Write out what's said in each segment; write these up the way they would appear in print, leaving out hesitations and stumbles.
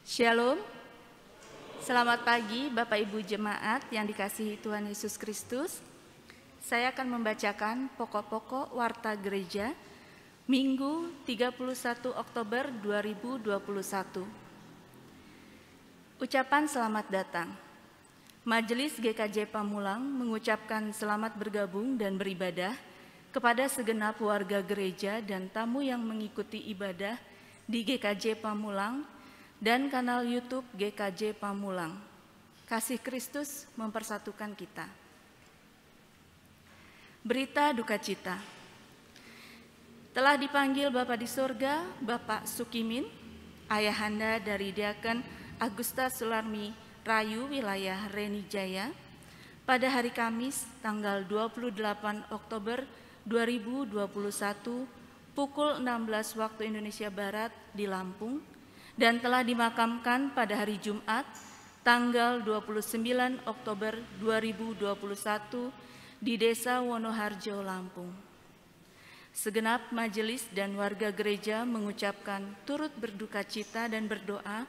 Shalom, selamat pagi Bapak Ibu Jemaat yang dikasihi Tuhan Yesus Kristus. Saya akan membacakan pokok-pokok Warta Gereja Minggu 31 Oktober 2021. Ucapan selamat datang. Majelis GKJ Pamulang mengucapkan selamat bergabung dan beribadah kepada segenap warga gereja dan tamu yang mengikuti ibadah di GKJ Pamulang dan kanal YouTube GKJ Pamulang. Kasih Kristus mempersatukan kita. Berita duka cita. Telah dipanggil Bapa di sorga, Bapak Sukimin, ayahanda dari Diaken Agusta Sularmi Rayu wilayah Renijaya, pada hari Kamis tanggal 28 Oktober 2021 pukul 16 waktu Indonesia Barat di Lampung, dan telah dimakamkan pada hari Jumat tanggal 29 Oktober 2021 di Desa Wonoharjo, Lampung. Segenap majelis dan warga gereja mengucapkan turut berduka cita dan berdoa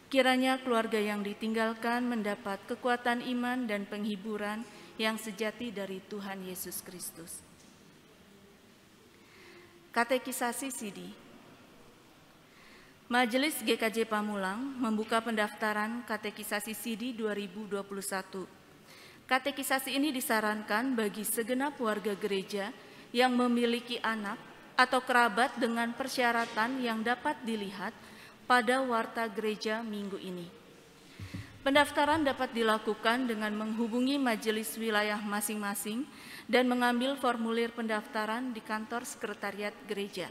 kiranya keluarga yang ditinggalkan mendapat kekuatan iman dan penghiburan yang sejati dari Tuhan Yesus Kristus. Katekisasi CD. Majelis GKJ Pamulang membuka pendaftaran Katekisasi CD 2021. Katekisasi ini disarankan bagi segenap warga gereja yang memiliki anak atau kerabat dengan persyaratan yang dapat dilihat pada Warta Gereja minggu ini. Pendaftaran dapat dilakukan dengan menghubungi majelis wilayah masing-masing dan mengambil formulir pendaftaran di kantor sekretariat gereja.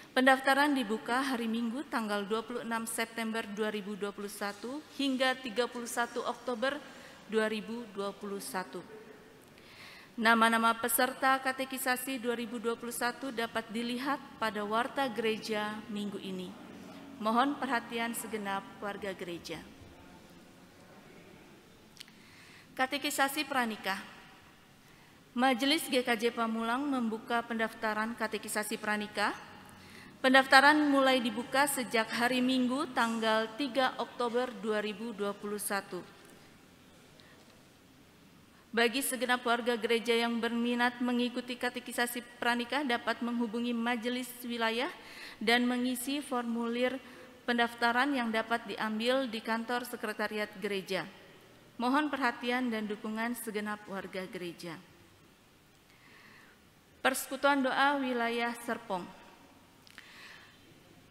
Pendaftaran dibuka hari Minggu tanggal 26 September 2021 hingga 31 Oktober 2021. Nama-nama peserta katekisasi 2021 dapat dilihat pada Warta Gereja minggu ini. Mohon perhatian segenap warga gereja. Katekisasi pranikah. Majelis GKJ Pamulang membuka pendaftaran katekisasi pranikah. Pendaftaran mulai dibuka sejak hari Minggu tanggal 3 Oktober 2021. Bagi segenap warga gereja yang berminat mengikuti katekisasi pranikah dapat menghubungi majelis wilayah dan mengisi formulir pendaftaran yang dapat diambil di kantor sekretariat gereja. Mohon perhatian dan dukungan segenap warga gereja. Persekutuan Doa Wilayah Serpong.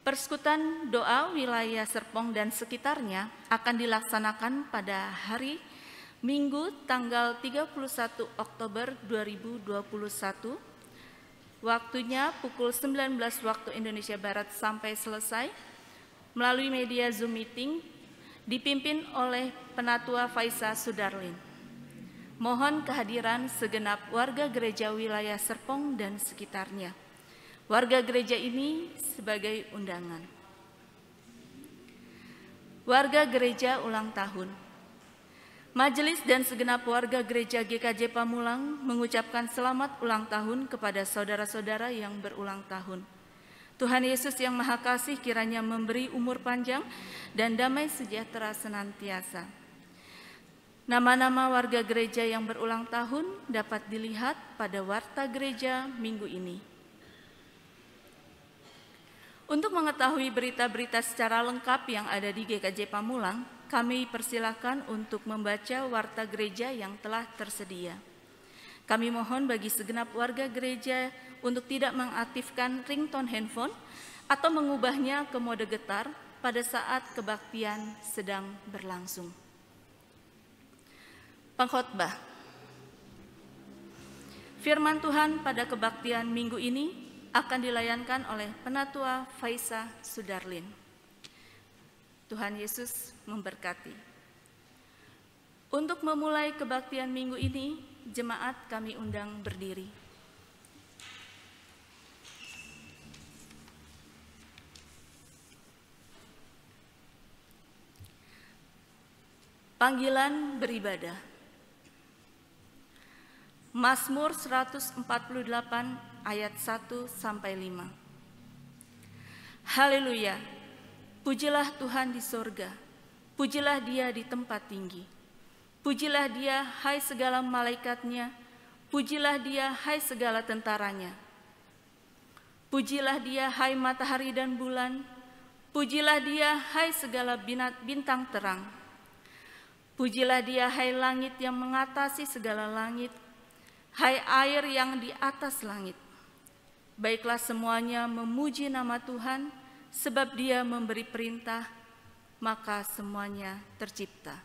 Persekutuan Doa Wilayah Serpong dan sekitarnya akan dilaksanakan pada hari Minggu tanggal 31 Oktober 2021. Waktunya pukul 19 waktu Indonesia Barat sampai selesai melalui media Zoom meeting dipimpin oleh Penatua Faisa Sudarlin. Mohon kehadiran segenap warga gereja wilayah Serpong dan sekitarnya. Warga gereja ini sebagai undangan. Warga gereja ulang tahun. Majelis dan segenap warga gereja GKJ Pamulang mengucapkan selamat ulang tahun kepada saudara-saudara yang berulang tahun. Tuhan Yesus yang Maha Kasih kiranya memberi umur panjang dan damai sejahtera senantiasa. Nama-nama warga gereja yang berulang tahun dapat dilihat pada Warta Gereja minggu ini. Untuk mengetahui berita-berita secara lengkap yang ada di GKJ Pamulang, kami persilakan untuk membaca Warta Gereja yang telah tersedia. Kami mohon bagi segenap warga gereja untuk tidak mengaktifkan ringtone handphone atau mengubahnya ke mode getar pada saat kebaktian sedang berlangsung. Pengkhotbah. Firman Tuhan pada kebaktian minggu ini akan dilayankan oleh Penatua Faisa Sudarlin. Tuhan Yesus memberkati. Untuk memulai kebaktian minggu ini, jemaat kami undang berdiri. Panggilan beribadah. Mazmur 148 ayat 1 sampai 5. Haleluya. Pujilah Tuhan di sorga, pujilah Dia di tempat tinggi. Pujilah Dia, hai segala malaikatnya, pujilah Dia, hai segala tentaranya. Pujilah Dia, hai matahari dan bulan, pujilah Dia, hai segala bintang terang. Pujilah Dia, hai langit yang mengatasi segala langit, hai air yang di atas langit. Baiklah semuanya memuji nama Tuhan, sebab Dia memberi perintah, maka semuanya tercipta.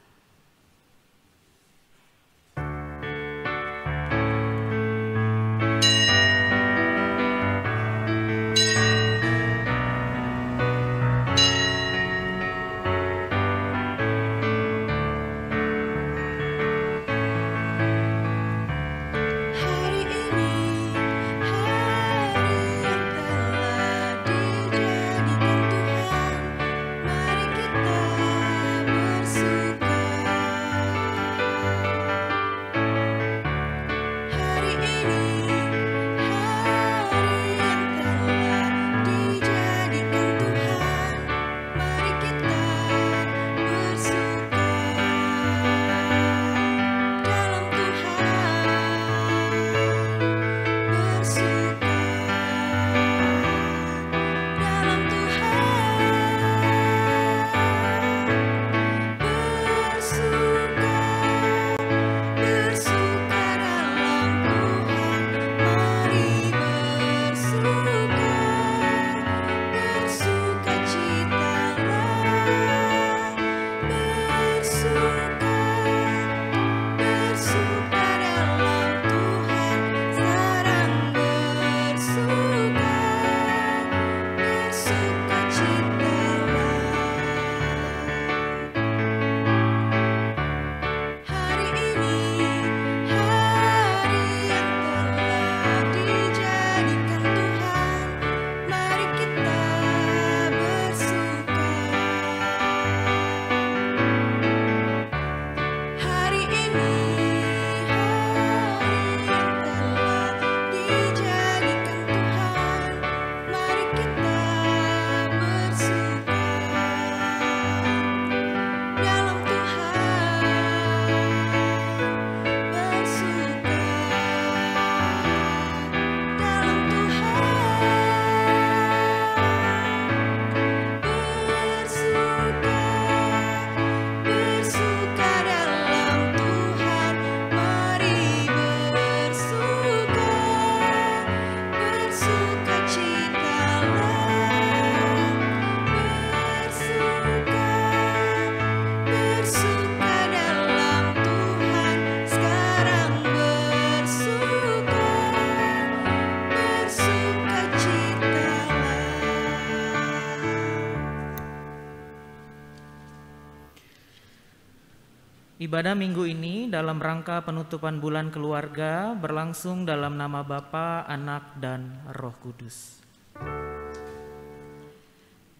Ibadah minggu ini dalam rangka penutupan bulan keluarga berlangsung dalam nama Bapa, Anak, dan Roh Kudus.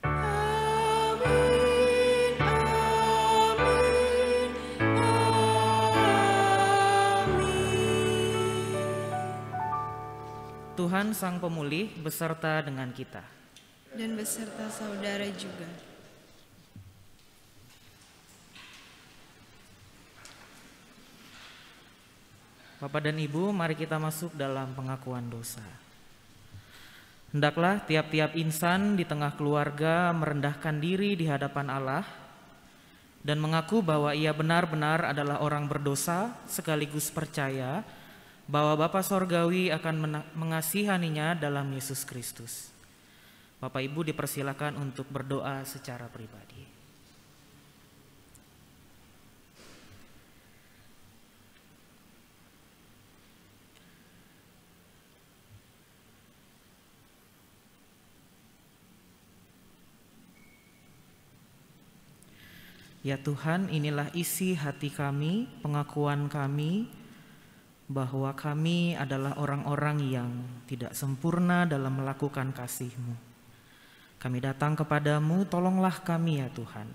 Amin, amin, amin. Tuhan Sang Pemulih beserta dengan kita. Dan beserta saudara juga. Bapak dan Ibu, mari kita masuk dalam pengakuan dosa. Hendaklah tiap-tiap insan di tengah keluarga merendahkan diri di hadapan Allah dan mengaku bahwa ia benar-benar adalah orang berdosa, sekaligus percaya bahwa Bapa Sorgawi akan mengasihaninya dalam Yesus Kristus. Bapak Ibu dipersilakan untuk berdoa secara pribadi. Ya Tuhan, inilah isi hati kami, pengakuan kami bahwa kami adalah orang-orang yang tidak sempurna dalam melakukan kasih-Mu. Kami datang kepadamu, tolonglah kami ya Tuhan,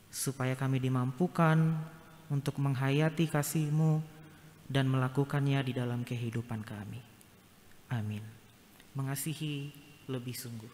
supaya kami dimampukan untuk menghayati kasih-Mu dan melakukannya di dalam kehidupan kami. Amin. Mengasihi lebih sungguh.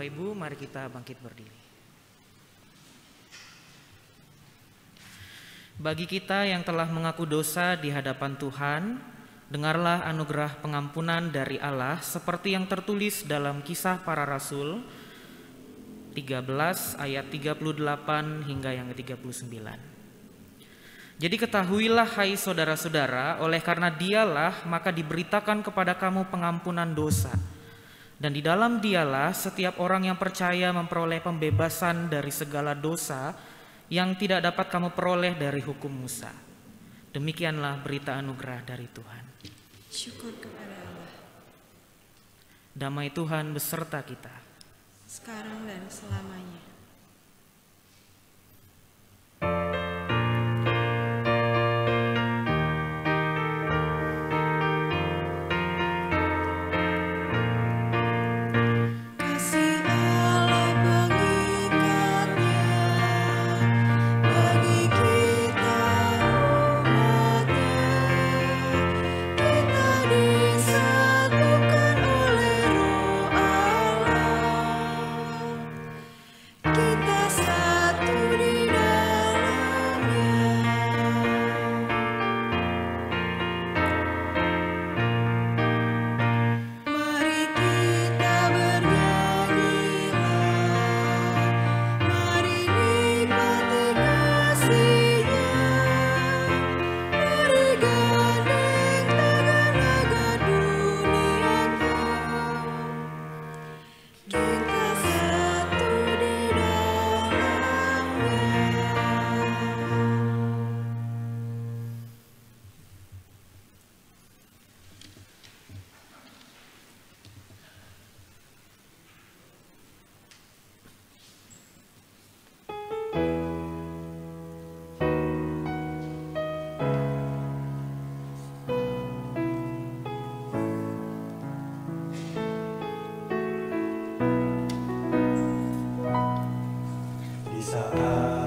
Bapak Ibu, mari kita bangkit berdiri. Bagi kita yang telah mengaku dosa di hadapan Tuhan, dengarlah anugerah pengampunan dari Allah seperti yang tertulis dalam Kisah Para Rasul 13 ayat 38 hingga yang ke-39. Jadi ketahuilah hai saudara-saudara, oleh karena dialah maka diberitakan kepada kamu pengampunan dosa. Dan di dalam dialah setiap orang yang percaya memperoleh pembebasan dari segala dosa yang tidak dapat kamu peroleh dari hukum Musa. Demikianlah berita anugerah dari Tuhan. Syukur kepada Allah. Damai Tuhan beserta kita, sekarang dan selamanya. Berkata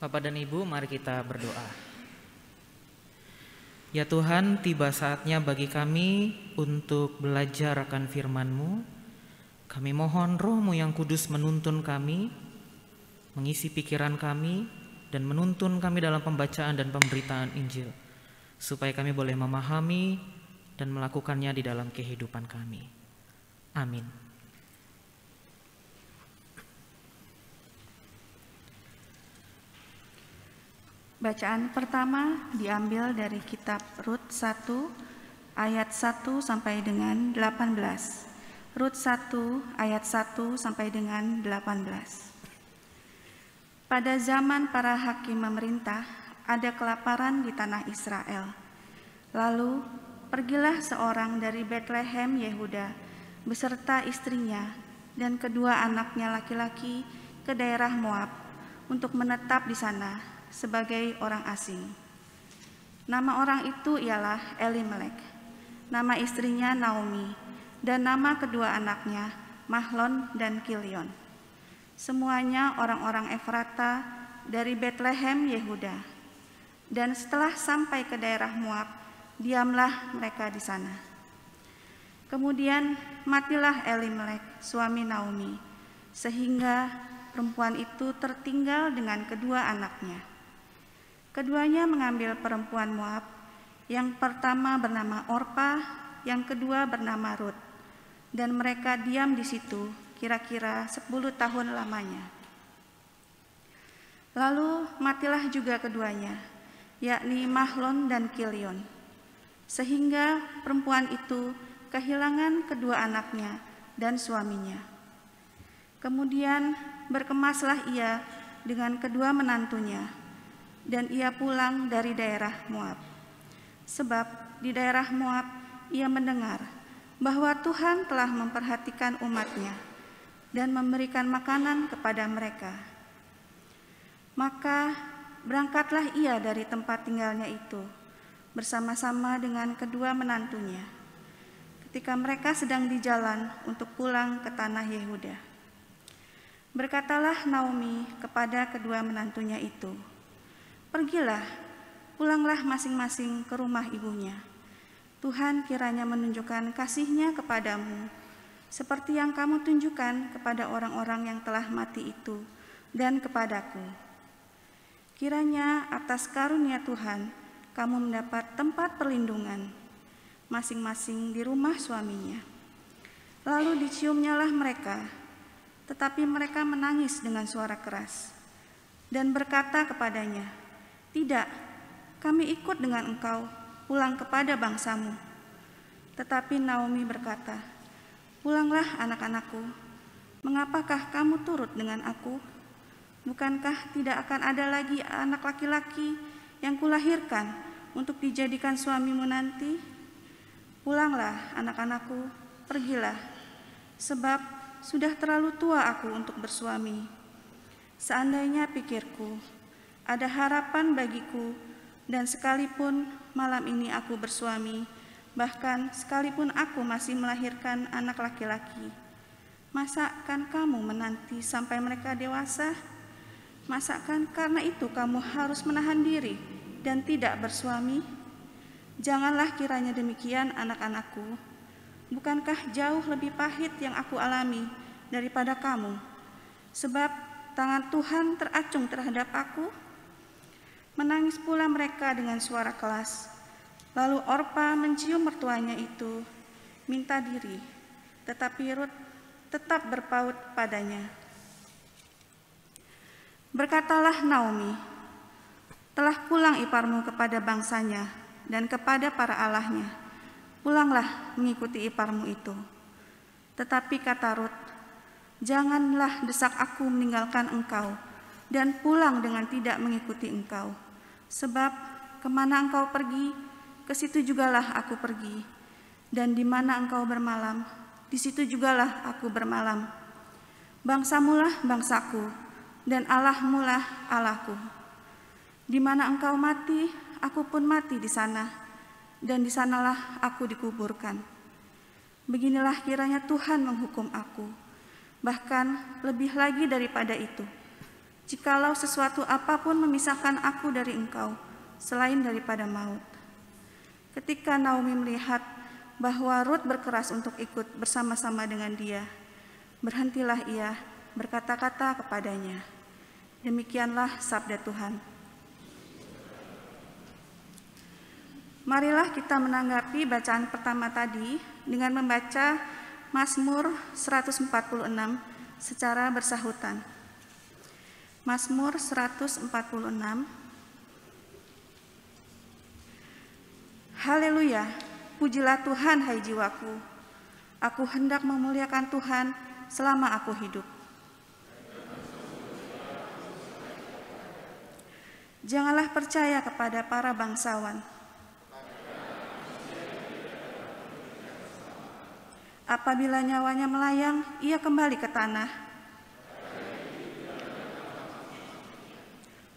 Bapak dan Ibu, mari kita berdoa. Ya Tuhan, tiba saatnya bagi kami untuk belajar akan firman-Mu. Kami mohon Roh-Mu yang kudus menuntun kami, mengisi pikiran kami, dan menuntun kami dalam pembacaan dan pemberitaan Injil, supaya kami boleh memahami dan melakukannya di dalam kehidupan kami. Amin. Bacaan pertama diambil dari kitab Rut 1 ayat 1 sampai dengan 18. Rut 1 ayat 1 sampai dengan 18. Pada zaman para hakim memerintah, ada kelaparan di tanah Israel. Lalu pergilah seorang dari Betlehem Yehuda beserta istrinya dan kedua anaknya laki-laki ke daerah Moab untuk menetap di sana sebagai orang asing. Nama orang itu ialah Elimelek, nama istrinya Naomi, dan nama kedua anaknya Mahlon dan Kilion. Semuanya orang-orang Efrata dari Betlehem Yehuda. Dan setelah sampai ke daerah Moab, diamlah mereka di sana. Kemudian matilah Elimelek, suami Naomi, sehingga perempuan itu tertinggal dengan kedua anaknya. Keduanya mengambil perempuan Moab, yang pertama bernama Orpa, yang kedua bernama Rut, dan mereka diam di situ kira-kira 10 tahun lamanya. Lalu matilah juga keduanya, yakni Mahlon dan Kilion, sehingga perempuan itu kehilangan kedua anaknya dan suaminya. Kemudian berkemaslah ia dengan kedua menantunya, dan ia pulang dari daerah Moab. Sebab di daerah Moab ia mendengar bahwa Tuhan telah memperhatikan umatnya dan memberikan makanan kepada mereka. Maka berangkatlah ia dari tempat tinggalnya itu bersama-sama dengan kedua menantunya, ketika mereka sedang di jalan untuk pulang ke tanah Yehuda. Berkatalah Naomi kepada kedua menantunya itu, "Pergilah, pulanglah masing-masing ke rumah ibunya. Tuhan kiranya menunjukkan kasih-Nya kepadamu, seperti yang kamu tunjukkan kepada orang-orang yang telah mati itu dan kepadaku. Kiranya atas karunia Tuhan, kamu mendapat tempat perlindungan, masing-masing di rumah suaminya." Lalu diciumnyalah mereka, tetapi mereka menangis dengan suara keras, dan berkata kepadanya, "Tidak, kami ikut dengan engkau pulang kepada bangsamu." Tetapi Naomi berkata, "Pulanglah anak-anakku, mengapakah kamu turut dengan aku? Bukankah tidak akan ada lagi anak laki-laki yang kulahirkan untuk dijadikan suamimu nanti? Pulanglah anak-anakku, pergilah, sebab sudah terlalu tua aku untuk bersuami. Seandainya pikirku, ada harapan bagiku, dan sekalipun malam ini aku bersuami, bahkan sekalipun aku masih melahirkan anak laki-laki, masakan kamu menanti sampai mereka dewasa? Masakan karena itu kamu harus menahan diri dan tidak bersuami? Janganlah kiranya demikian, anak-anakku. Bukankah jauh lebih pahit yang aku alami daripada kamu? Sebab tangan Tuhan teracung terhadap aku." Menangis pula mereka dengan suara keras. Lalu Orpa mencium mertuanya itu, minta diri, tetapi Rut tetap berpaut padanya. Berkatalah Naomi, telah pulang iparmu kepada bangsanya dan kepada para allahnya. Pulanglah mengikuti iparmu itu. Tetapi kata Rut, janganlah desak aku meninggalkan engkau dan pulang dengan tidak mengikuti engkau. Sebab kemana engkau pergi, ke situ jugalah aku pergi. Dan di mana engkau bermalam, di situ jugalah aku bermalam. Bangsamulah bangsaku, dan Allahmulah Allahku. Di mana engkau mati, aku pun mati di sana, dan di sanalah aku dikuburkan. Beginilah kiranya Tuhan menghukum aku, bahkan lebih lagi daripada itu, jikalau sesuatu apapun memisahkan aku dari engkau, selain daripada maut. Ketika Naomi melihat bahwa Rut berkeras untuk ikut bersama-sama dengan dia, berhentilah ia berkata-kata kepadanya. Demikianlah sabda Tuhan. Marilah kita menanggapi bacaan pertama tadi dengan membaca Mazmur 146 secara bersahutan. Mazmur 146. Haleluya, pujilah Tuhan hai jiwaku. Aku hendak memuliakan Tuhan selama aku hidup. Janganlah percaya kepada para bangsawan. Apabila nyawanya melayang, ia kembali ke tanah.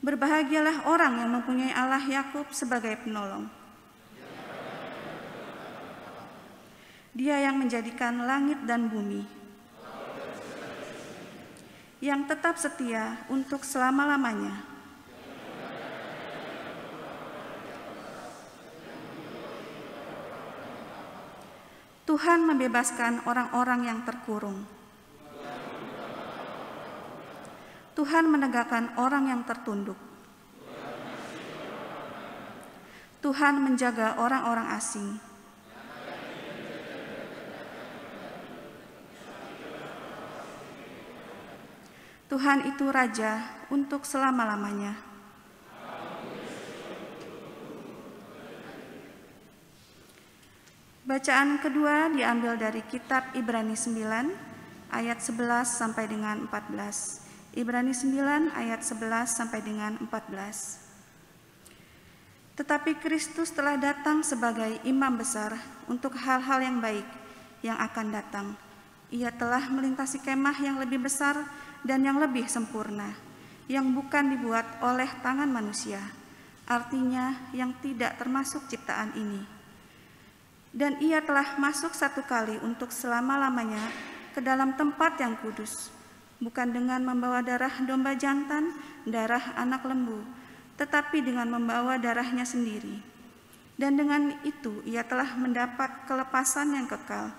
Berbahagialah orang yang mempunyai Allah Yakub sebagai penolong. Dia yang menjadikan langit dan bumi, yang tetap setia untuk selama-lamanya. Tuhan membebaskan orang-orang yang terkurung. Tuhan menegakkan orang yang tertunduk. Tuhan menjaga orang-orang asing. Tuhan itu Raja untuk selama-lamanya. Bacaan kedua diambil dari kitab Ibrani 9 ayat 11 sampai dengan 14. Ibrani 9 ayat 11 sampai dengan 14. Tetapi Kristus telah datang sebagai imam besar untuk hal-hal yang baik yang akan datang. Ia telah melintasi kemah yang lebih besar dan yang lebih sempurna, yang bukan dibuat oleh tangan manusia, artinya yang tidak termasuk ciptaan ini. Dan ia telah masuk satu kali untuk selama-lamanya ke dalam tempat yang kudus, bukan dengan membawa darah domba jantan, darah anak lembu, tetapi dengan membawa darahnya sendiri. Dan dengan itu ia telah mendapat kelepasan yang kekal.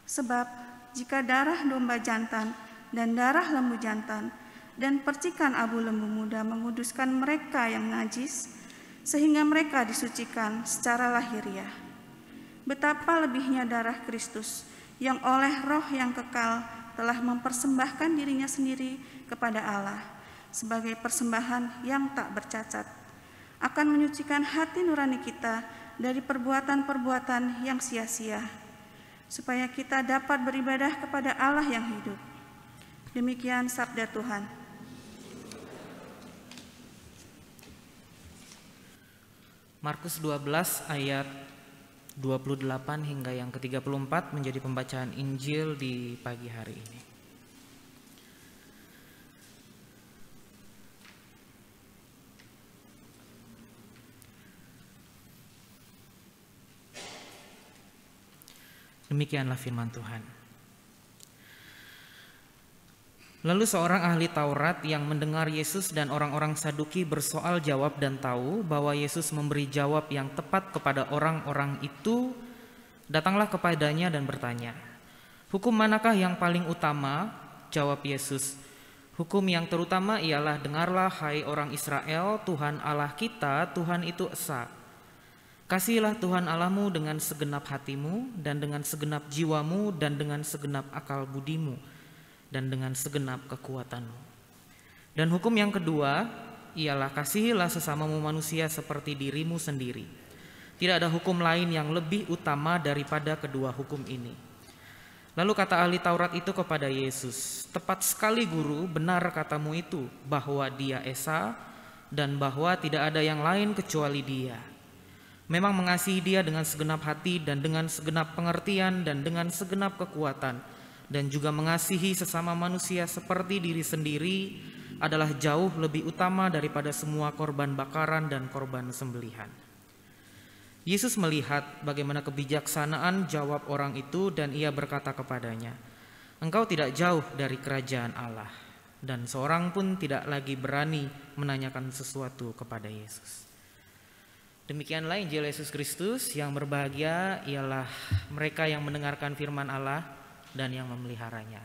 Sebab jika darah domba jantan dan darah lembu jantan dan percikan abu lembu muda menguduskan mereka yang najis, sehingga mereka disucikan secara lahiriah, betapa lebihnya darah Kristus yang oleh Roh yang kekal telah mempersembahkan dirinya sendiri kepada Allah sebagai persembahan yang tak bercacat, akan menyucikan hati nurani kita dari perbuatan-perbuatan yang sia-sia, supaya kita dapat beribadah kepada Allah yang hidup. Demikian sabda Tuhan. Markus 12 ayat 28 hingga yang ke-34 menjadi pembacaan Injil di pagi hari ini. Demikianlah firman Tuhan. Lalu seorang ahli Taurat yang mendengar Yesus dan orang-orang Saduki bersoal jawab dan tahu bahwa Yesus memberi jawab yang tepat kepada orang-orang itu, datanglah kepadanya dan bertanya, "Hukum manakah yang paling utama?" Jawab Yesus, "Hukum yang terutama ialah, dengarlah hai orang Israel, Tuhan Allah kita, Tuhan itu esa. Kasihilah Tuhan Allahmu dengan segenap hatimu dan dengan segenap jiwamu dan dengan segenap akal budimu dan dengan segenap kekuatanmu. Dan hukum yang kedua ialah kasihilah sesamamu manusia seperti dirimu sendiri. Tidak ada hukum lain yang lebih utama daripada kedua hukum ini. Lalu kata ahli Taurat itu kepada Yesus, "Tepat sekali guru, benar katamu itu, bahwa dia Esa dan bahwa tidak ada yang lain kecuali dia. Memang mengasihi dia dengan segenap hati dan dengan segenap pengertian dan dengan segenap kekuatan, dan juga mengasihi sesama manusia seperti diri sendiri adalah jauh lebih utama daripada semua korban bakaran dan korban sembelihan." Yesus melihat bagaimana kebijaksanaan jawab orang itu dan ia berkata kepadanya, "Engkau tidak jauh dari kerajaan Allah." Dan seorang pun tidak lagi berani menanyakan sesuatu kepada Yesus. Demikianlah Injil Yesus Kristus. Yang berbahagia ialah mereka yang mendengarkan firman Allah dan yang memeliharanya.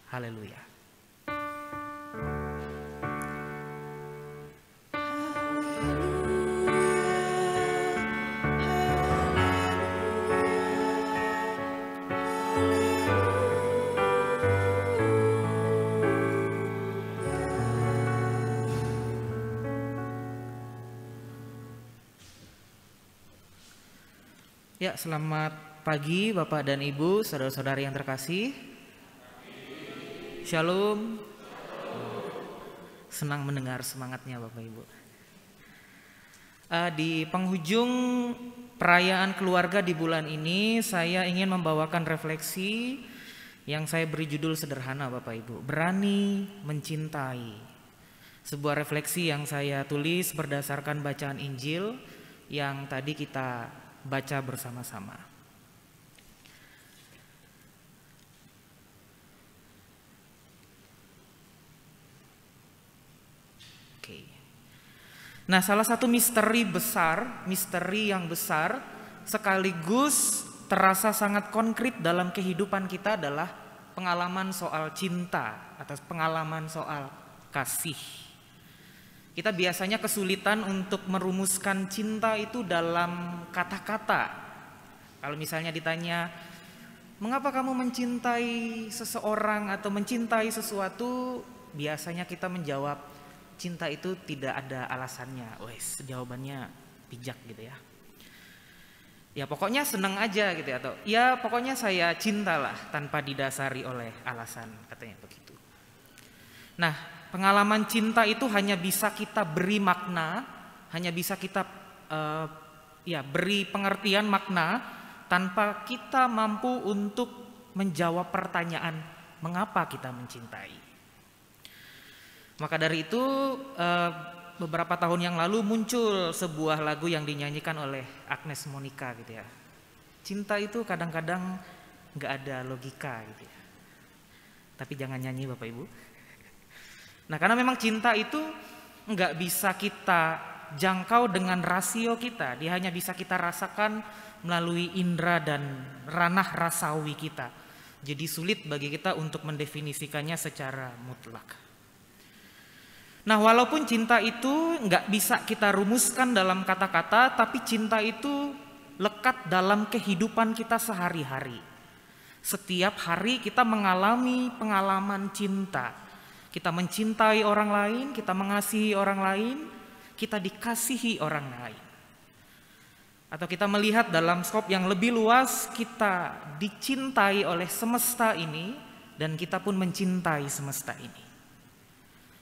Haleluya. Ya, selamat pagi Bapak dan Ibu, saudara-saudari yang terkasih. Shalom. Senang mendengar semangatnya Bapak Ibu. Di penghujung perayaan keluarga di bulan ini, saya ingin membawakan refleksi yang saya beri judul sederhana Bapak Ibu, berani mencintai. Sebuah refleksi yang saya tulis berdasarkan bacaan Injil yang tadi kita baca bersama-sama. Oke. Nah, salah satu misteri yang besar sekaligus terasa sangat konkret dalam kehidupan kita adalah pengalaman soal cinta atau pengalaman soal kasih. Kita biasanya kesulitan untuk merumuskan cinta itu dalam kata-kata. Kalau misalnya ditanya, "Mengapa kamu mencintai seseorang atau mencintai sesuatu?" Biasanya kita menjawab, "Cinta itu tidak ada alasannya." Wes, jawabannya bijak gitu ya. Ya pokoknya senang aja gitu ya, atau ya pokoknya saya cintalah tanpa didasari oleh alasan, katanya begitu. Nah, pengalaman cinta itu hanya bisa kita beri makna, hanya bisa kita beri pengertian makna tanpa kita mampu untuk menjawab pertanyaan mengapa kita mencintai. Maka dari itu beberapa tahun yang lalu muncul sebuah lagu yang dinyanyikan oleh Agnes Monica gitu ya. Cinta itu kadang-kadang nggak ada logika gitu ya. Tapi jangan nyanyi Bapak Ibu. Nah, karena memang cinta itu nggak bisa kita jangkau dengan rasio kita, dia hanya bisa kita rasakan melalui indera dan ranah rasawi kita. Jadi sulit bagi kita untuk mendefinisikannya secara mutlak. Nah, walaupun cinta itu nggak bisa kita rumuskan dalam kata-kata, tapi cinta itu lekat dalam kehidupan kita sehari-hari. Setiap hari kita mengalami pengalaman cinta. Kita mencintai orang lain, kita mengasihi orang lain, kita dikasihi orang lain. Atau kita melihat dalam skop yang lebih luas, kita dicintai oleh semesta ini dan kita pun mencintai semesta ini.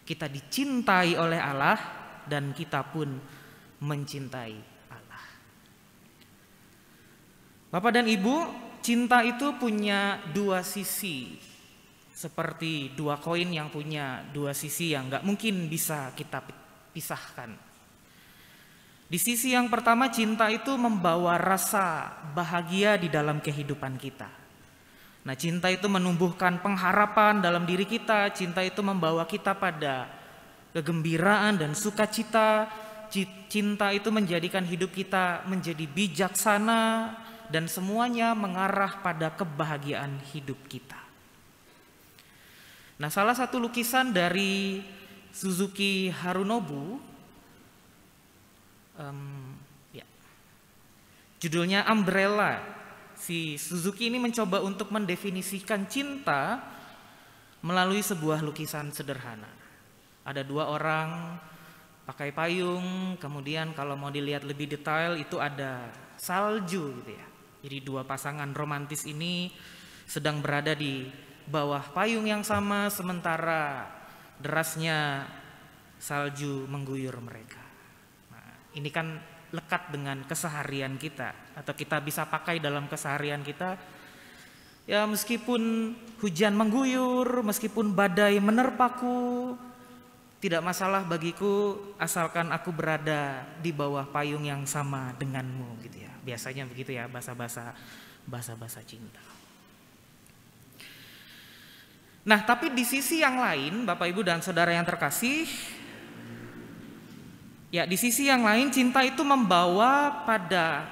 Kita dicintai oleh Allah dan kita pun mencintai Allah. Bapak dan Ibu, cinta itu punya dua sisi. Seperti dua koin yang punya dua sisi yang gak mungkin bisa kita pisahkan. Di sisi yang pertama, cinta itu membawa rasa bahagia di dalam kehidupan kita. Nah, cinta itu menumbuhkan pengharapan dalam diri kita. Cinta itu membawa kita pada kegembiraan dan sukacita. Cinta itu menjadikan hidup kita menjadi bijaksana dan semuanya mengarah pada kebahagiaan hidup kita. Nah, salah satu lukisan dari Suzuki Harunobu, judulnya Umbrella. Si Suzuki ini mencoba untuk mendefinisikan cinta melalui sebuah lukisan sederhana. Ada 2 orang pakai payung, kemudian kalau mau dilihat lebih detail itu ada salju gitu ya. Jadi 2 pasangan romantis ini sedang berada di bawah payung yang sama, sementara derasnya salju mengguyur mereka. Nah, ini kan lekat dengan keseharian kita, atau kita bisa pakai dalam keseharian kita. Ya, meskipun hujan mengguyur, meskipun badai menerpaku, tidak masalah bagiku asalkan aku berada di bawah payung yang sama denganmu gitu ya. Biasanya begitu ya, bahasa cinta. Nah, tapi di sisi yang lain, Bapak Ibu dan Saudara yang terkasih, ya di sisi yang lain cinta itu membawa pada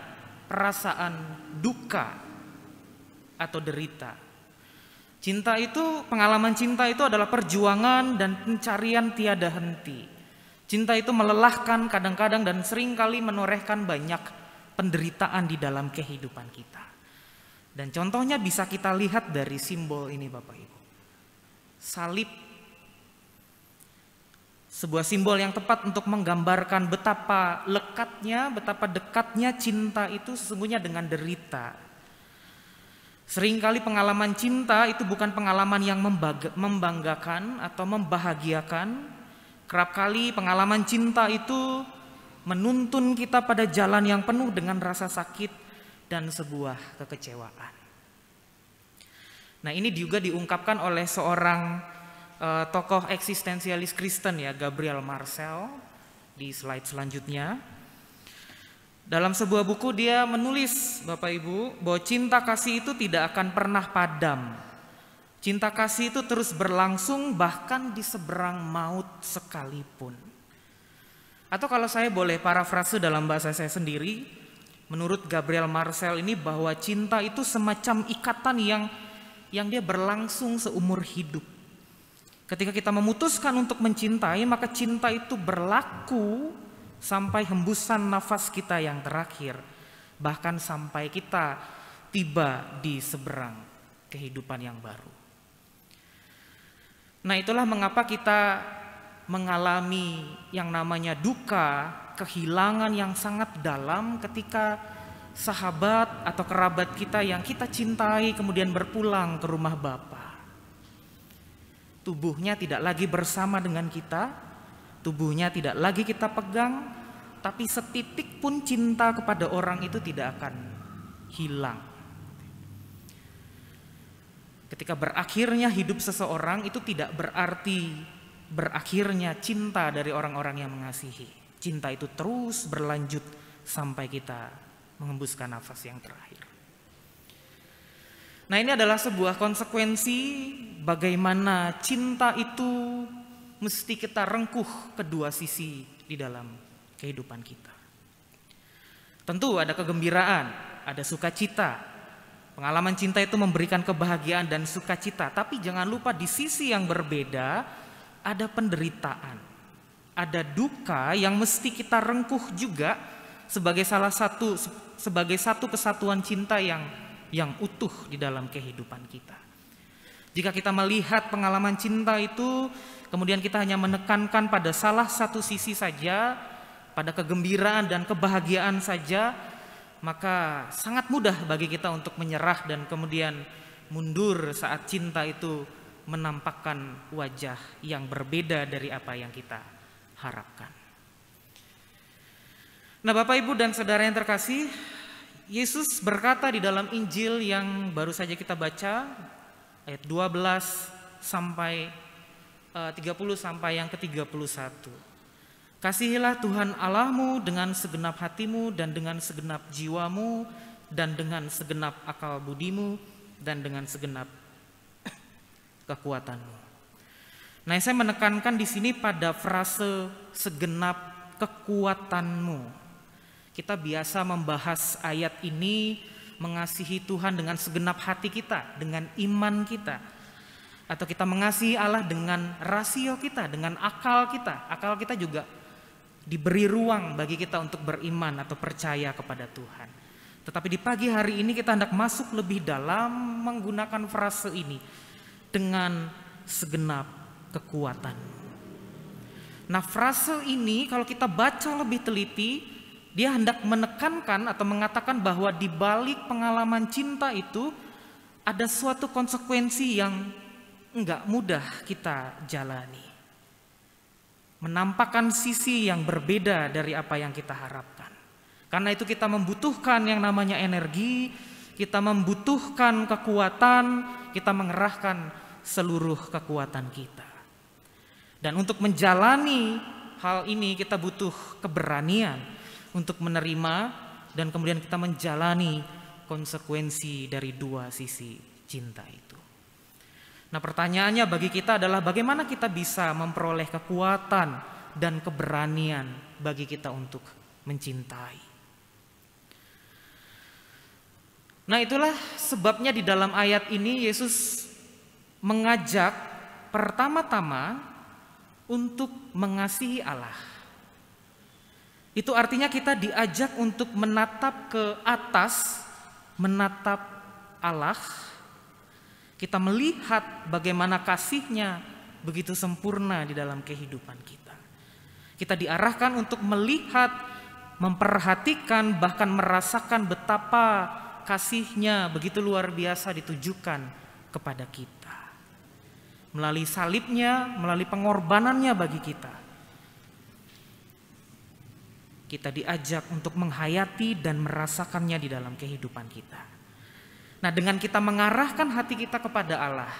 perasaan duka atau derita. Pengalaman cinta itu adalah perjuangan dan pencarian tiada henti. Cinta itu melelahkan kadang-kadang dan seringkali menorehkan banyak penderitaan di dalam kehidupan kita. Dan contohnya bisa kita lihat dari simbol ini, Bapak Ibu. Salib, sebuah simbol yang tepat untuk menggambarkan betapa lekatnya, betapa dekatnya cinta itu sesungguhnya dengan derita. Seringkali pengalaman cinta itu bukan pengalaman yang membanggakan atau membahagiakan. Kerap kali pengalaman cinta itu menuntun kita pada jalan yang penuh dengan rasa sakit dan sebuah kekecewaan. Nah, ini juga diungkapkan oleh seorang tokoh eksistensialis Kristen ya, Gabriel Marcel, di slide selanjutnya. Dalam sebuah buku dia menulis, Bapak Ibu, bahwa cinta kasih itu tidak akan pernah padam. Cinta kasih itu terus berlangsung bahkan di seberang maut sekalipun. Atau kalau saya boleh parafrase dalam bahasa saya sendiri, menurut Gabriel Marcel ini bahwa cinta itu semacam ikatan yang dia berlangsung seumur hidup. Ketika kita memutuskan untuk mencintai, maka cinta itu berlaku sampai hembusan nafas kita yang terakhir, bahkan sampai kita tiba di seberang kehidupan yang baru. Nah, itulah mengapa kita mengalami yang namanya duka, kehilangan yang sangat dalam ketika sahabat atau kerabat kita yang kita cintai kemudian berpulang ke rumah Bapa. Tubuhnya tidak lagi bersama dengan kita, tubuhnya tidak lagi kita pegang, tapi setitik pun cinta kepada orang itu tidak akan hilang. Ketika berakhirnya hidup seseorang itu tidak berarti berakhirnya cinta dari orang-orang yang mengasihi. Cinta itu terus berlanjut sampai kita menghembuskan nafas yang terakhir. Nah, ini adalah sebuah konsekuensi bagaimana cinta itu mesti kita rengkuh kedua sisi di dalam kehidupan kita. Tentu ada kegembiraan, ada sukacita. Pengalaman cinta itu memberikan kebahagiaan dan sukacita, tapi jangan lupa di sisi yang berbeda ada penderitaan. Ada duka yang mesti kita rengkuh juga sebagai satu kesatuan cinta yang utuh di dalam kehidupan kita. Jika kita melihat pengalaman cinta itu kemudian kita hanya menekankan pada salah satu sisi saja, pada kegembiraan dan kebahagiaan saja, maka sangat mudah bagi kita untuk menyerah dan kemudian mundur saat cinta itu menampakkan wajah yang berbeda dari apa yang kita harapkan. Nah, Bapak Ibu dan Saudara yang terkasih, Yesus berkata di dalam Injil yang baru saja kita baca, ayat 12 sampai 30 sampai yang ke-31. Kasihilah Tuhan Allahmu dengan segenap hatimu dan dengan segenap jiwamu dan dengan segenap akal budimu dan dengan segenap kekuatanmu. Nah, saya menekankan di sini pada frase segenap kekuatanmu. Kita biasa membahas ayat ini, mengasihi Tuhan dengan segenap hati kita, dengan iman kita. Atau kita mengasihi Allah dengan rasio kita, dengan akal kita. Akal kita juga diberi ruang bagi kita untuk beriman atau percaya kepada Tuhan. Tetapi di pagi hari ini kita hendak masuk lebih dalam menggunakan frase ini, dengan segenap kekuatan. Nah, frase ini kalau kita baca lebih teliti, dia hendak menekankan atau mengatakan bahwa di balik pengalaman cinta itu ada suatu konsekuensi yang enggak mudah kita jalani. Menampakkan sisi yang berbeda dari apa yang kita harapkan. Karena itu kita membutuhkan yang namanya energi, kita membutuhkan kekuatan, kita mengerahkan seluruh kekuatan kita. Dan untuk menjalani hal ini kita butuh keberanian untuk menerima dan kemudian kita menjalani konsekuensi dari dua sisi cinta itu. Nah, pertanyaannya bagi kita adalah bagaimana kita bisa memperoleh kekuatan dan keberanian bagi kita untuk mencintai. Nah, itulah sebabnya di dalam ayat ini Yesus mengajak pertama-tama untuk mengasihi Allah. Itu artinya kita diajak untuk menatap ke atas, menatap Allah. Kita melihat bagaimana kasih-Nya begitu sempurna di dalam kehidupan kita. Kita diarahkan untuk melihat, memperhatikan, bahkan merasakan betapa kasih-Nya begitu luar biasa ditujukan kepada kita. Melalui salib-Nya, melalui pengorbanannya bagi kita. Kita diajak untuk menghayati dan merasakannya di dalam kehidupan kita. Nah, dengan kita mengarahkan hati kita kepada Allah,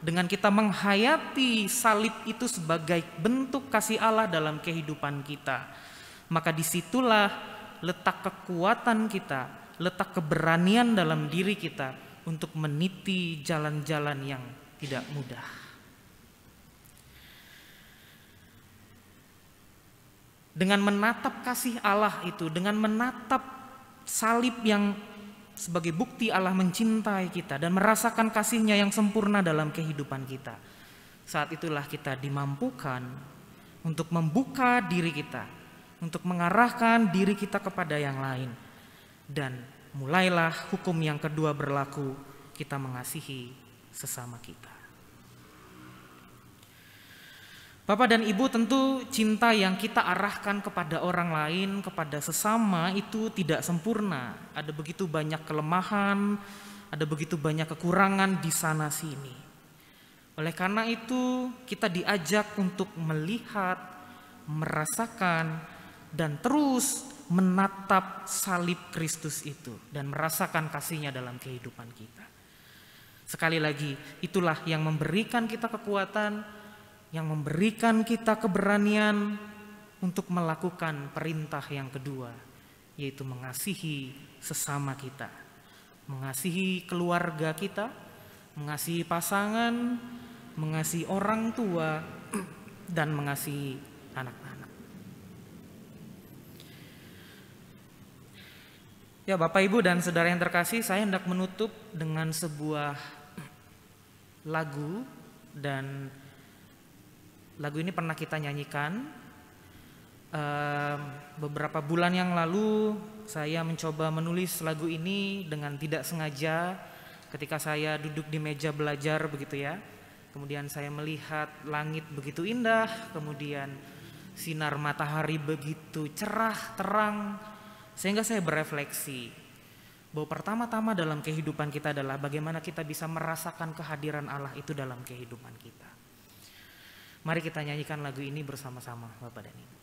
dengan kita menghayati salib itu sebagai bentuk kasih Allah dalam kehidupan kita, maka disitulah letak kekuatan kita, letak keberanian dalam diri kita untuk meniti jalan-jalan yang tidak mudah. Dengan menatap kasih Allah itu, dengan menatap salib yang sebagai bukti Allah mencintai kita dan merasakan kasih-Nya yang sempurna dalam kehidupan kita, saat itulah kita dimampukan untuk membuka diri kita, untuk mengarahkan diri kita kepada yang lain. Dan mulailah hukum yang kedua berlaku, kita mengasihi sesama kita. Bapak dan Ibu, tentu cinta yang kita arahkan kepada orang lain, kepada sesama itu tidak sempurna. Ada begitu banyak kelemahan, ada begitu banyak kekurangan di sana sini. Oleh karena itu kita diajak untuk melihat, merasakan, dan terus menatap salib Kristus itu dan merasakan kasih-Nya dalam kehidupan kita. Sekali lagi, itulah yang memberikan kita kekuatan, yang memberikan kita keberanian untuk melakukan perintah yang kedua, yaitu mengasihi sesama kita, mengasihi keluarga kita, mengasihi pasangan, mengasihi orang tua, dan mengasihi anak-anak. Ya, Bapak, Ibu, dan saudara yang terkasih, saya hendak menutup dengan sebuah lagu, dan lagu ini pernah kita nyanyikan beberapa bulan yang lalu. Saya mencoba menulis lagu ini dengan tidak sengaja ketika saya duduk di meja belajar begitu ya. Kemudian saya melihat langit begitu indah, kemudian sinar matahari begitu cerah, terang, sehingga saya berefleksi bahwa pertama-tama dalam kehidupan kita adalah bagaimana kita bisa merasakan kehadiran Allah itu dalam kehidupan kita. Mari kita nyanyikan lagu ini bersama-sama, Bapak dan Ibu.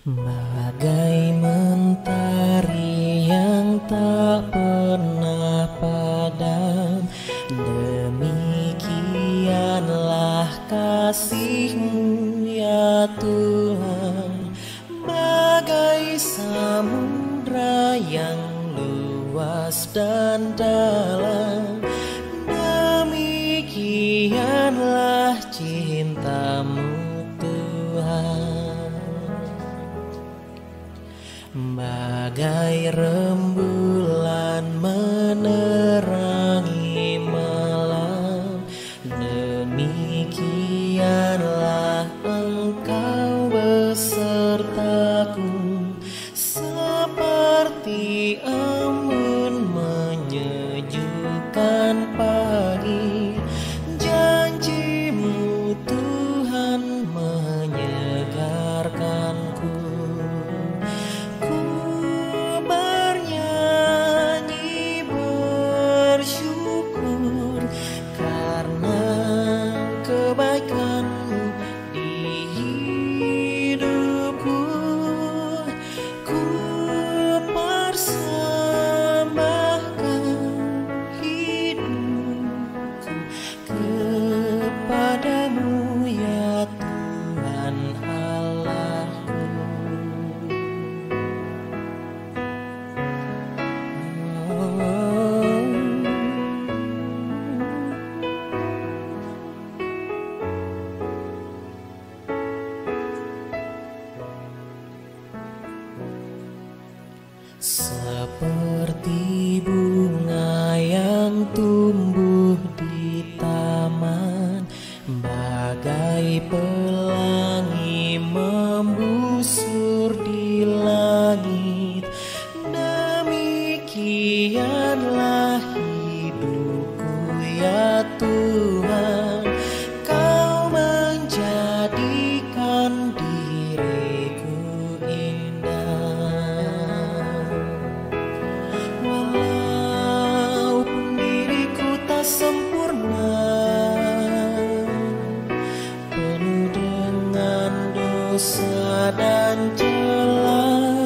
Bagai mentari yang tak pernah padam, demikianlah kasih-Mu ya Tuhan. Bagai samudra yang luas dan dalam, demikianlah cinta-Mu Tuhan. Bagai rembulan menerangi Bagianlah hidupku ya Tuhan, Kau menjadikan diriku indah. Walaupun diriku tak sempurna, penuh dengan dosa dan celah,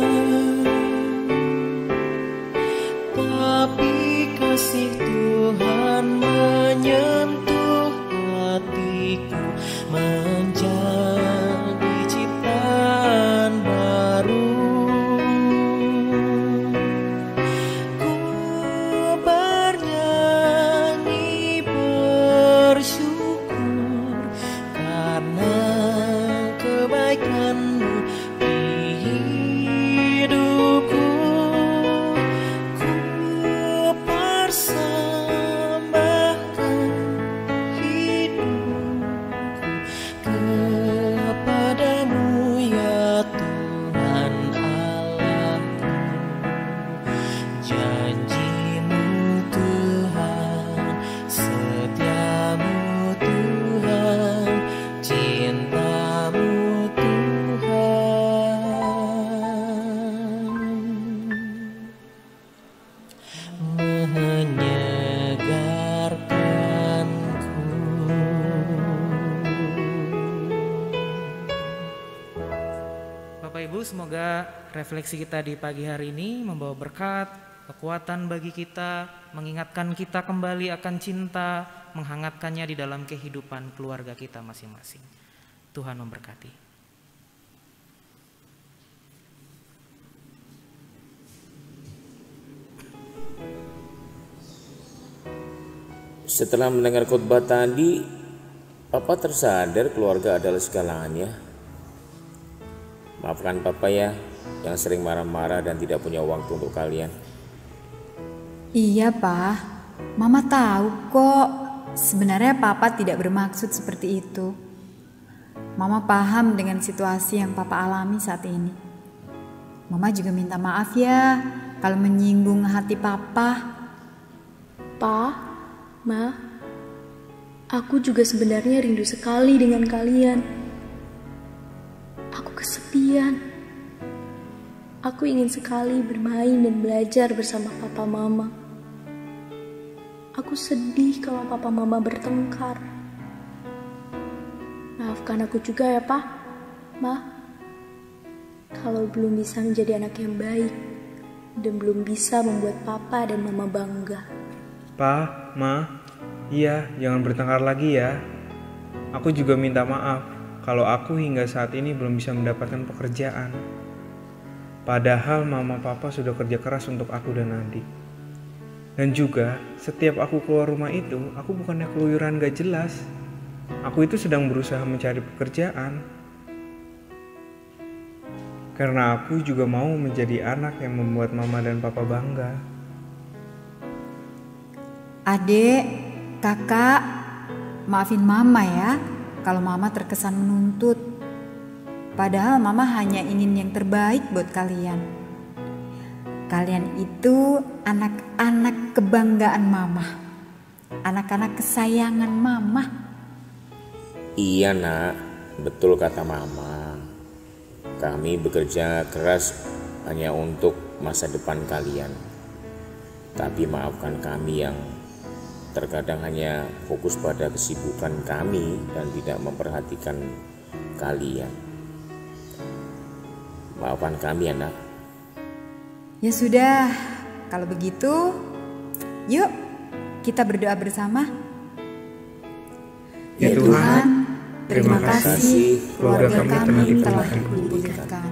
tapi kasih Tuhan menyentuh hatiku, menjadi ciptaan baru. Ku bernyanyi bersyukur karena kebaikan-Mu di hidupku. Ku persembahkan hidupku kepadamu ya Tuhan Allahku. Janji-Mu Tuhan, setia-Mu Tuhan, cinta-Mu Tuhan menyegarkanku. Bapak Ibu, semoga refleksi kita di pagi hari ini membawa berkat, kekuatan bagi kita, mengingatkan kita kembali akan cinta, menghangatkannya di dalam kehidupan keluarga kita masing-masing. Tuhan memberkati. Setelah mendengar khotbah tadi, Papa tersadar keluarga adalah segalanya. Maafkan Papa ya, yang sering marah-marah dan tidak punya waktu untuk kalian. Iya, Pak. Mama tahu kok. Sebenarnya Papa tidak bermaksud seperti itu. Mama paham dengan situasi yang Papa alami saat ini. Mama juga minta maaf ya kalau menyinggung hati Papa. Pa, Ma, aku juga sebenarnya rindu sekali dengan kalian. Aku kesepian. Aku ingin sekali bermain dan belajar bersama Papa Mama. Aku sedih kalau Papa Mama bertengkar. Maafkan aku juga ya, Pak, Ma, kalau belum bisa menjadi anak yang baik dan belum bisa membuat Papa dan Mama bangga. Pa, Ma, iya, jangan bertengkar lagi ya. Aku juga minta maaf kalau aku hingga saat ini belum bisa mendapatkan pekerjaan. Padahal Mama Papa sudah kerja keras untuk aku dan adik. Dan juga setiap aku keluar rumah itu, aku bukannya keluyuran gak jelas. Aku itu sedang berusaha mencari pekerjaan. Karena aku juga mau menjadi anak yang membuat Mama dan Papa bangga. Adek, kakak, maafin Mama ya kalau Mama terkesan menuntut. Padahal Mama hanya ingin yang terbaik buat kalian. Kalian itu anak-anak kebanggaan Mama, anak-anak kesayangan Mama. Iya nak, betul kata Mama. Kami bekerja keras hanya untuk masa depan kalian. Tapi maafkan kami yang terkadang hanya fokus pada kesibukan kami dan tidak memperhatikan kalian. Maafkan kami ya nak. Ya sudah, kalau begitu, yuk kita berdoa bersama. Ya Tuhan, terima kasih keluarga kami telah dipulihkan. dipulihkan.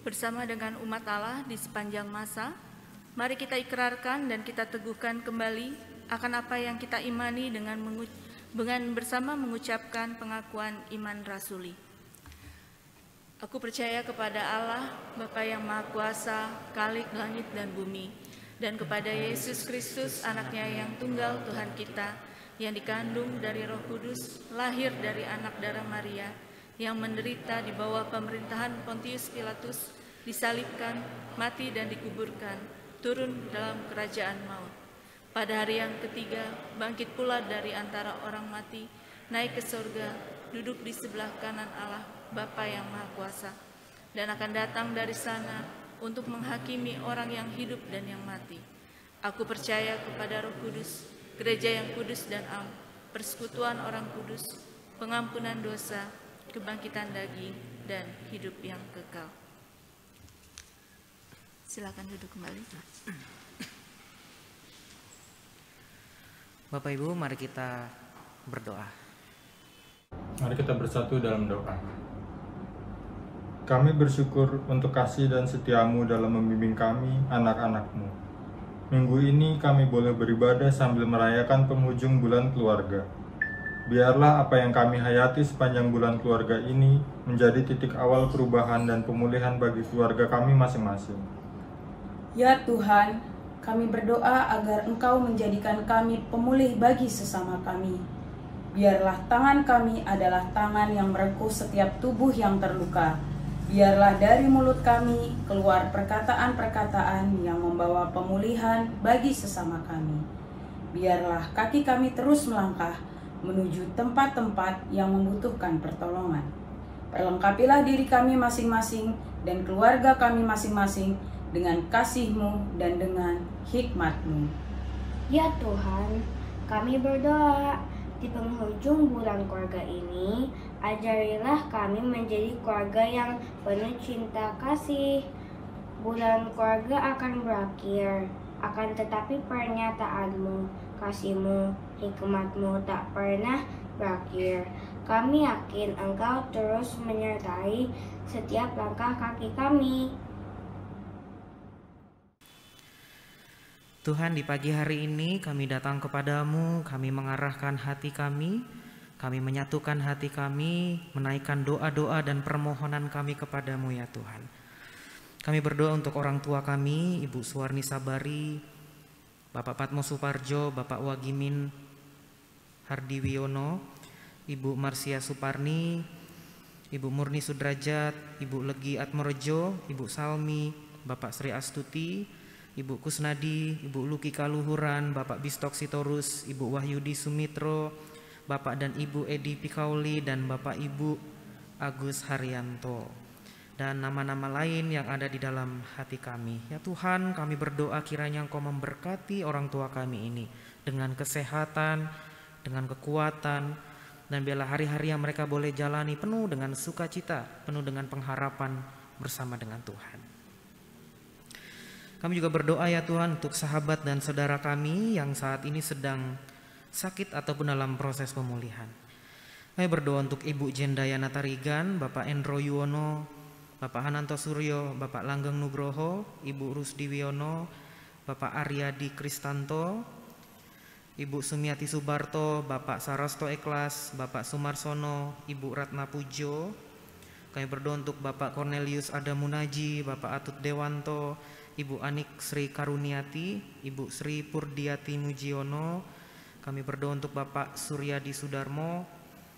bersama dengan umat Allah di sepanjang masa, mari kita ikrarkan dan kita teguhkan kembali akan apa yang kita imani dengan bersama mengucapkan pengakuan iman rasuli. Aku percaya kepada Allah, Bapa yang Maha Kuasa, Khalik langit dan bumi, dan kepada Yesus Kristus, anaknya yang tunggal Tuhan kita, yang dikandung dari Roh Kudus, lahir dari anak darah Maria, yang menderita di bawah pemerintahan Pontius Pilatus, disalibkan, mati dan dikuburkan, turun dalam kerajaan maut. Pada hari yang ketiga, bangkit pula dari antara orang mati, naik ke surga, duduk di sebelah kanan Allah, Bapa yang Maha Kuasa, dan akan datang dari sana untuk menghakimi orang yang hidup dan yang mati. Aku percaya kepada Roh Kudus, gereja yang kudus dan am, persekutuan orang kudus, pengampunan dosa, kebangkitan daging, dan hidup yang kekal. Silakan duduk kembali. Bapak Ibu, mari kita berdoa. Mari kita bersatu dalam doa. Kami bersyukur untuk kasih dan setiamu dalam membimbing kami, anak-anakmu. Minggu ini kami boleh beribadah sambil merayakan penghujung bulan keluarga. Biarlah apa yang kami hayati sepanjang bulan keluarga ini menjadi titik awal perubahan dan pemulihan bagi keluarga kami masing-masing. Ya Tuhan, kami berdoa agar Engkau menjadikan kami pemulih bagi sesama kami. Biarlah tangan kami adalah tangan yang merengkuh setiap tubuh yang terluka. Biarlah dari mulut kami keluar perkataan-perkataan yang membawa pemulihan bagi sesama kami. Biarlah kaki kami terus melangkah menuju tempat-tempat yang membutuhkan pertolongan. Perlengkapilah diri kami masing-masing dan keluarga kami masing-masing dengan kasih-Mu dan dengan hikmat-Mu. Ya Tuhan, kami berdoa di penghujung bulan keluarga ini, ajarilah kami menjadi keluarga yang penuh cinta kasih. Bulan keluarga akan berakhir, akan tetapi pernyataan-Mu, kasih-Mu, hikmat-Mu tak pernah berakhir. Kami yakin Engkau terus menyertai setiap langkah kaki kami. Tuhan, di pagi hari ini kami datang kepadamu, kami mengarahkan hati kami menyatukan hati kami, menaikkan doa-doa dan permohonan kami kepadamu ya Tuhan. Kami berdoa untuk orang tua kami, Ibu Suwarni Sabari, Bapak Patmo Suparjo, Bapak Wagimin Hardiwiono, Ibu Marsia Suparni, Ibu Murni Sudrajat, Ibu Legi Atmorejo, Ibu Salmi, Bapak Sri Astuti, Ibu Kusnadi, Ibu Luki Kaluhuran, Bapak Bistok Sitorus, Ibu Wahyudi Sumitro, Bapak dan Ibu Edi Pikauli, dan Bapak Ibu Agus Haryanto, dan nama-nama lain yang ada di dalam hati kami. Ya Tuhan, kami berdoa kiranya Engkau memberkati orang tua kami ini dengan kesehatan, dengan kekuatan, dan biarlah hari-hari yang mereka boleh jalani penuh dengan sukacita, penuh dengan pengharapan bersama dengan Tuhan. Kami juga berdoa ya Tuhan untuk sahabat dan saudara kami yang saat ini sedang sakit ataupun dalam proses pemulihan. Kami berdoa untuk Ibu Jendayana Tarigan, Bapak Endro Yuwono, Bapak Hananto Suryo, Bapak Langgeng Nugroho, Ibu Rusdi Wiono, Bapak Aryadi Kristanto, Ibu Sumiati Subarto, Bapak Sarasto Eklas, Bapak Sumarsono, Ibu Ratna Pujo. Kami berdoa untuk Bapak Cornelius Adamunaji, Bapak Atut Dewanto, Ibu Anik Sri Karuniati, Ibu Sri Purdiati Mujiono. Kami berdoa untuk Bapak Suryadi Sudarmo,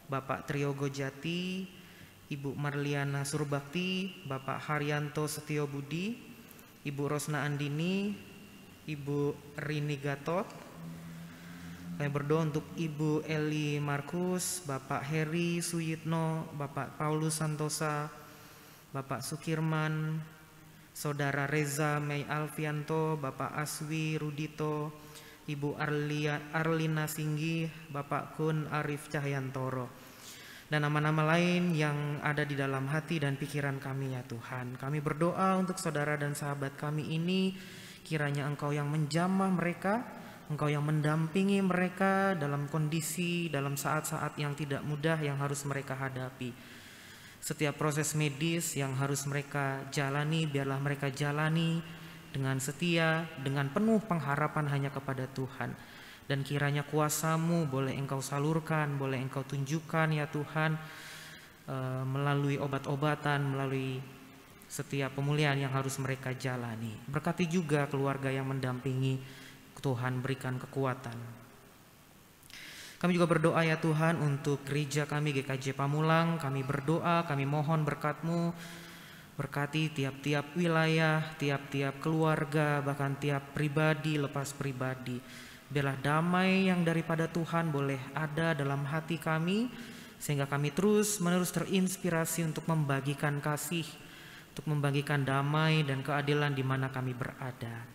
Bapak Triyogo Jati, Ibu Marliana Surbakti, Bapak Haryanto Setio Budi, Ibu Rosna Andini, Ibu Rini Gatot. Kami berdoa untuk Ibu Eli Markus, Bapak Heri Suyitno, Bapak Paulus Santosa, Bapak Sukirman, Saudara Reza Mei Alfianto, Bapak Aswi Rudito, Ibu Arlina Singgi, Bapak Kun Arif Cahyantoro, dan nama-nama lain yang ada di dalam hati dan pikiran kami ya Tuhan. Kami berdoa untuk saudara dan sahabat kami ini, kiranya Engkau yang menjamah mereka, Engkau yang mendampingi mereka dalam kondisi, dalam saat-saat yang tidak mudah yang harus mereka hadapi. Setiap proses medis yang harus mereka jalani, biarlah mereka jalani dengan setia, dengan penuh pengharapan hanya kepada Tuhan. Dan kiranya kuasa-Mu boleh Engkau salurkan, boleh Engkau tunjukkan ya Tuhan, melalui obat-obatan, melalui setiap pemulihan yang harus mereka jalani. Berkati juga keluarga yang mendampingi, Tuhan berikan kekuatan. Kami juga berdoa ya Tuhan untuk gereja kami GKJ Pamulang. Kami berdoa, kami mohon berkat-Mu, berkati tiap-tiap wilayah, tiap-tiap keluarga, bahkan tiap pribadi lepas pribadi. Biarlah damai yang daripada Tuhan boleh ada dalam hati kami, sehingga kami terus-menerus terinspirasi untuk membagikan kasih, untuk membagikan damai dan keadilan di mana kami berada.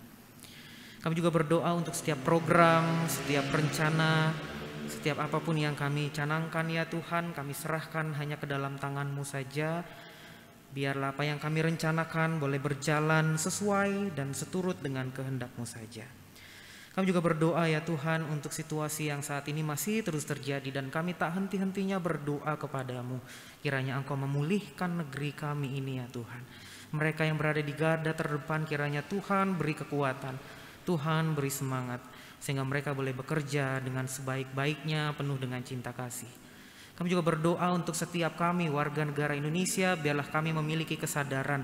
Kami juga berdoa untuk setiap program, setiap rencana, setiap apapun yang kami canangkan ya Tuhan, kami serahkan hanya ke dalam tangan-Mu saja. Biarlah apa yang kami rencanakan boleh berjalan sesuai dan seturut dengan kehendak-Mu saja. Kami juga berdoa ya Tuhan untuk situasi yang saat ini masih terus terjadi, dan kami tak henti-hentinya berdoa kepada-Mu. Kiranya Engkau memulihkan negeri kami ini ya Tuhan. Mereka yang berada di garda terdepan, kiranya Tuhan beri kekuatan, Tuhan beri semangat, sehingga mereka boleh bekerja dengan sebaik-baiknya, penuh dengan cinta kasih. Kami juga berdoa untuk setiap kami warga negara Indonesia, biarlah kami memiliki kesadaran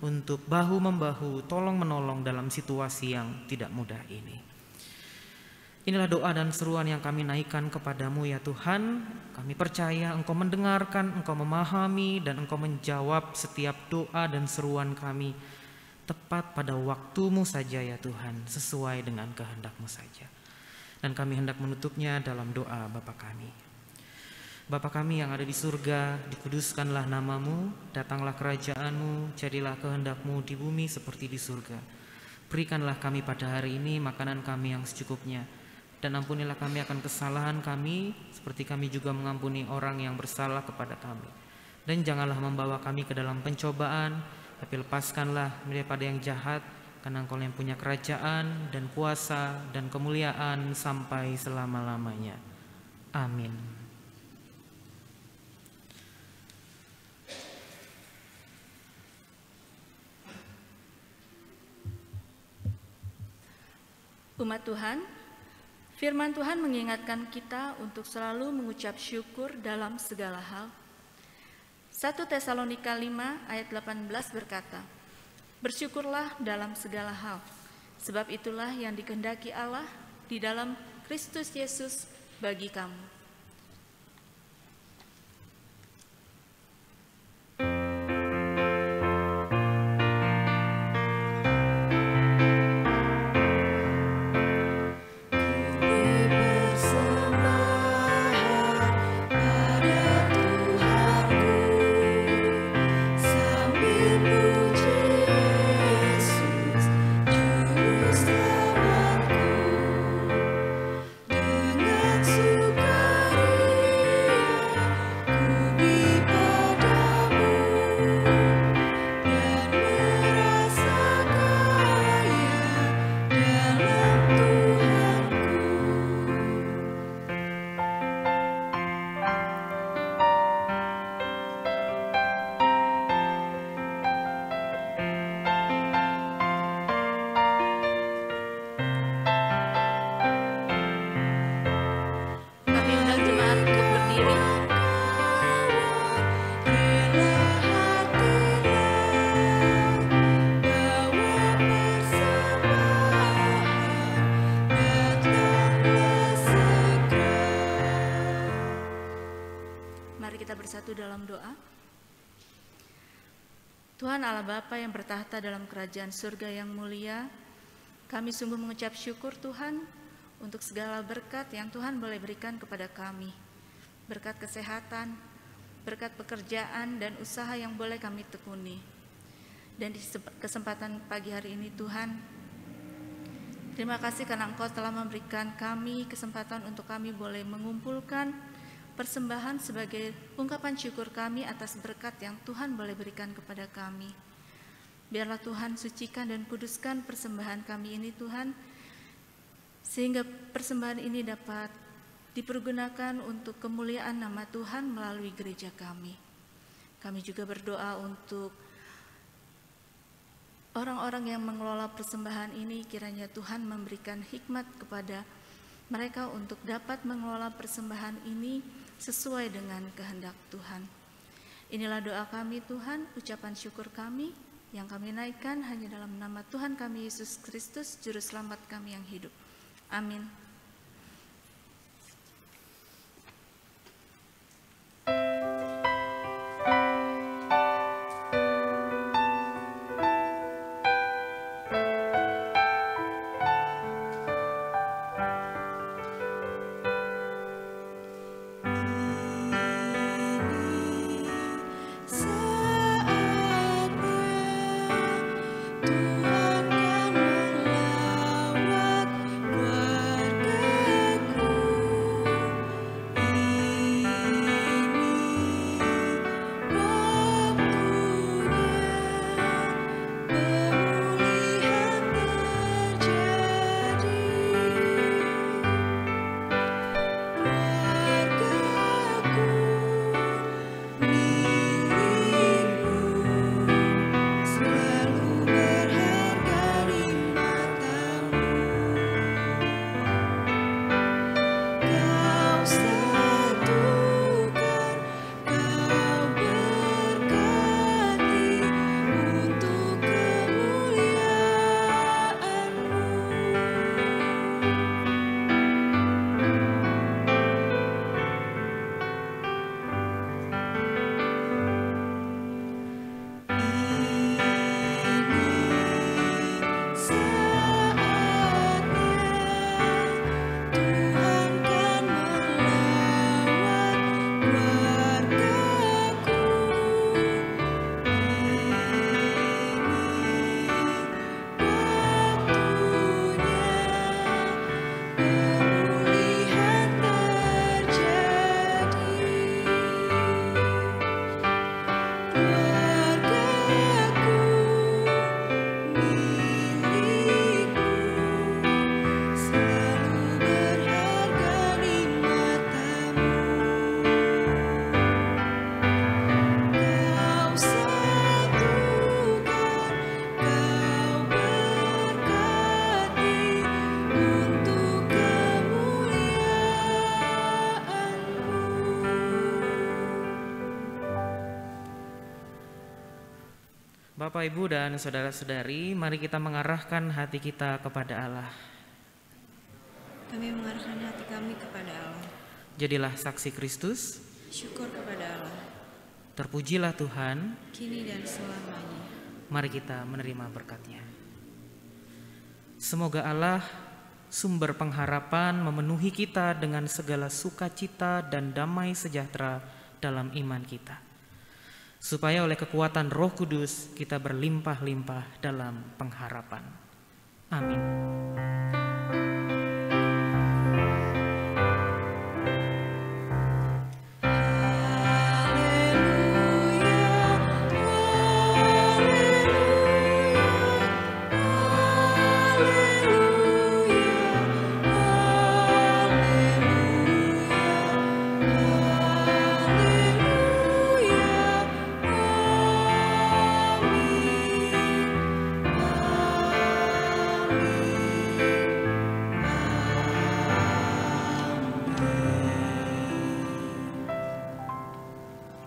untuk bahu-membahu, tolong-menolong dalam situasi yang tidak mudah ini. Inilah doa dan seruan yang kami naikkan kepada-Mu ya Tuhan. Kami percaya Engkau mendengarkan, Engkau memahami, dan Engkau menjawab setiap doa dan seruan kami tepat pada waktu-Mu saja ya Tuhan, sesuai dengan kehendak-Mu saja. Dan kami hendak menutupnya dalam doa Bapa kami. Bapa kami yang ada di surga, dikuduskanlah nama-Mu, datanglah kerajaan-Mu, jadilah kehendak-Mu di bumi seperti di surga. Berikanlah kami pada hari ini makanan kami yang secukupnya, dan ampunilah kami akan kesalahan kami, seperti kami juga mengampuni orang yang bersalah kepada kami. Dan janganlah membawa kami ke dalam pencobaan, tapi lepaskanlah daripada yang jahat, karena Engkau yang punya kerajaan dan kuasa dan kemuliaan sampai selama-lamanya. Amin. Umat Tuhan, firman Tuhan mengingatkan kita untuk selalu mengucap syukur dalam segala hal. 1 Tesalonika 5 ayat 18 berkata, "Bersyukurlah dalam segala hal, sebab itulah yang dikehendaki Allah di dalam Kristus Yesus bagi kamu." Dalam doa. Tuhan Allah Bapa yang bertahta dalam kerajaan surga yang mulia, kami sungguh mengucap syukur Tuhan untuk segala berkat yang Tuhan boleh berikan kepada kami. Berkat kesehatan, berkat pekerjaan dan usaha yang boleh kami tekuni. Dan di kesempatan pagi hari ini Tuhan, terima kasih karena Engkau telah memberikan kami kesempatan untuk kami boleh mengumpulkan persembahan sebagai ungkapan syukur kami atas berkat yang Tuhan boleh berikan kepada kami. Biarlah Tuhan sucikan dan kuduskan persembahan kami ini Tuhan, sehingga persembahan ini dapat dipergunakan untuk kemuliaan nama Tuhan melalui gereja kami. Kami juga berdoa untuk orang-orang yang mengelola persembahan ini, kiranya Tuhan memberikan hikmat kepada mereka untuk dapat mengelola persembahan ini sesuai dengan kehendak Tuhan. Inilah doa kami Tuhan, ucapan syukur kami yang kami naikkan hanya dalam nama Tuhan kami Yesus Kristus, Juru Selamat kami yang hidup. Amin. Bapak, Ibu, dan saudara-saudari, mari kita mengarahkan hati kita kepada Allah. Kami mengarahkan hati kami kepada Allah. Jadilah saksi Kristus. Syukur kepada Allah. Terpujilah Tuhan. Kini dan selamanya. Mari kita menerima berkat-Nya. Semoga Allah, sumber pengharapan, memenuhi kita dengan segala sukacita dan damai sejahtera dalam iman kita, supaya oleh kekuatan Roh Kudus kita berlimpah-limpah dalam pengharapan. Amin.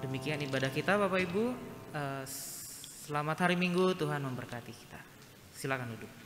Demikian ibadah kita Bapak Ibu. Selamat hari Minggu, Tuhan memberkati kita. Silakan duduk.